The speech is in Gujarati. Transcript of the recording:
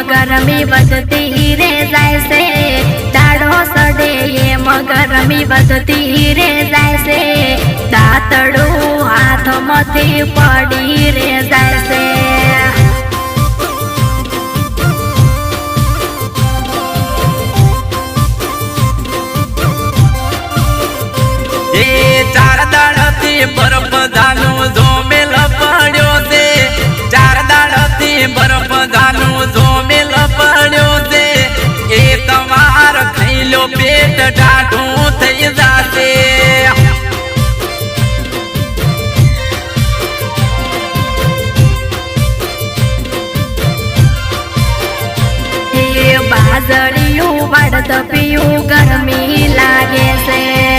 ગરમી વધતી રે જાય છે દાડો સડે એમ ગરમી વધતી રે જાય છે દાંતડું હાથમાંથી પડી રે જાય છે ચાર દાડથી બરફ ધાનું જોમેલ પડ્યો છે ચાર દાડથી બરફ ધાનું જોમેલ પડ્યો છે એ તમાર ખાઈ લો પેટ ટાઢું થઈ જશે બાજળિયું વડદ પીયું ગરમી લાગે છે